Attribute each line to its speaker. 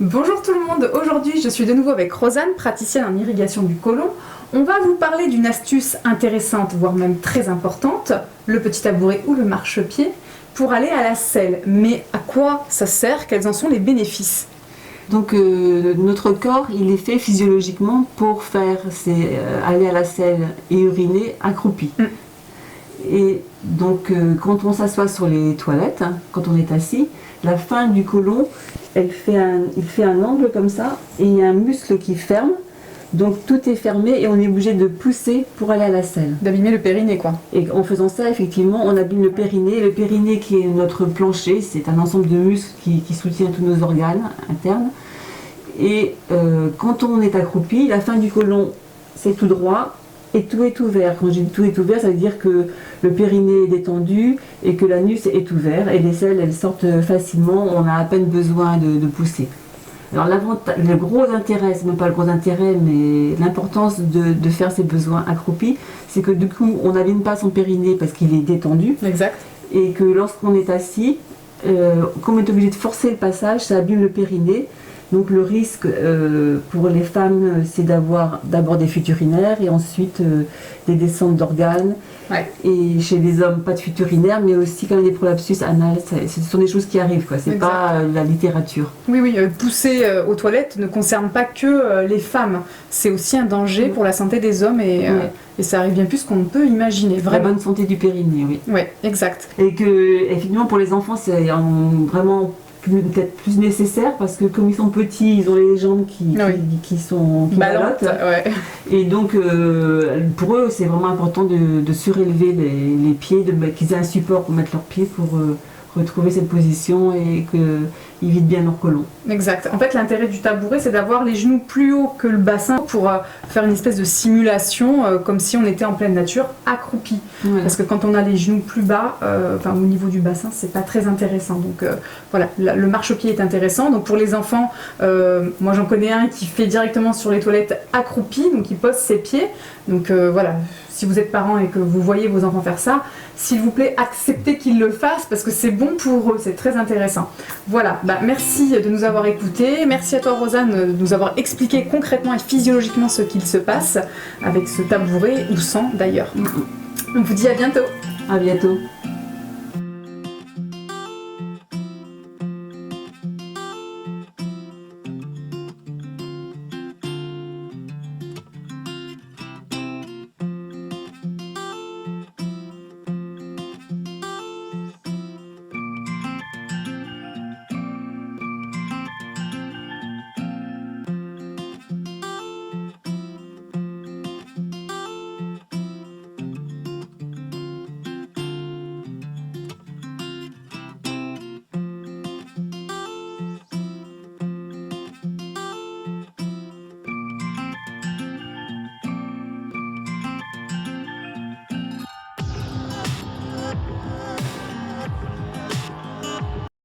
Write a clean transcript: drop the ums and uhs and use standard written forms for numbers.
Speaker 1: Bonjour tout le monde, aujourd'hui je suis de nouveau avec Rosanne, praticienne en irrigation du côlon. On va vous parler d'une astuce intéressante, voire même très importante, le petit tabouret ou le marchepied, pour aller à la selle. Mais à quoi ça sert? Quels en sont les bénéfices?
Speaker 2: Donc notre corps, il est fait physiologiquement pour aller à la selle et uriner accroupi. Et donc quand on s'assoit sur les toilettes, quand on est assis, la fin du côlon, il fait un angle comme ça et il y a un muscle qui ferme. Donc tout est fermé et on est obligé de pousser pour aller à la selle.
Speaker 1: D'abîmer le périnée quoi.
Speaker 2: Et en faisant ça, effectivement, on abîme le périnée. Le périnée qui est notre plancher, c'est un ensemble de muscles qui soutient tous nos organes internes. Et quand on est accroupi, la fin du côlon, c'est tout droit et tout est ouvert. Quand je dis tout est ouvert, ça veut dire que le périnée est détendu et que l'anus est ouvert. Et les selles, elles sortent facilement, on a à peine besoin de pousser. Alors le gros intérêt, c'est même pas le gros intérêt, mais l'importance de faire ses besoins accroupis, c'est que du coup, on n'abîme pas son périnée parce qu'il est détendu.
Speaker 1: Exact.
Speaker 2: Et que lorsqu'on est assis, comme on est obligé de forcer le passage, ça abîme le périnée. Donc le risque pour les femmes, c'est d'avoir d'abord des fuites urinaires et ensuite des descentes d'organes.
Speaker 1: Ouais.
Speaker 2: Et chez les hommes, pas de fuites urinaires, mais aussi quand même des prolapsus anal. Ce sont des choses qui arrivent, quoi. C'est pas la littérature.
Speaker 1: Oui, pousser aux toilettes ne concerne pas que les femmes. C'est aussi un danger pour la santé des hommes et ça arrive bien plus qu'on ne peut imaginer. Vraiment.
Speaker 2: La bonne santé du périnée, oui.
Speaker 1: Oui, exact.
Speaker 2: Et que, effectivement, pour les enfants, c'est vraiment peut-être plus nécessaire parce que comme ils sont petits, ils ont les jambes qui ballottent.
Speaker 1: Ouais.
Speaker 2: Et donc pour eux c'est vraiment important de surélever les pieds, qu'ils aient un support pour mettre leurs pieds pour retrouver cette position et qu'ils vident bien leur côlon.
Speaker 1: Exact. En fait, l'intérêt du tabouret, c'est d'avoir les genoux plus haut que le bassin pour faire une espèce de simulation, comme si on était en pleine nature, accroupi. Ouais. Parce que quand on a les genoux plus bas, au niveau du bassin, c'est pas très intéressant. Donc voilà, le marchepied est intéressant. Donc pour les enfants, moi j'en connais un qui fait directement sur les toilettes accroupi, donc il pose ses pieds. Donc voilà. Si vous êtes parent et que vous voyez vos enfants faire ça, s'il vous plaît, acceptez qu'ils le fassent parce que c'est bon pour eux, c'est très intéressant. Voilà, merci de nous avoir écoutés. Merci à toi Rosanne de nous avoir expliqué concrètement et physiologiquement ce qu'il se passe avec ce tabouret ou sans d'ailleurs. On vous dit à bientôt.
Speaker 2: À bientôt.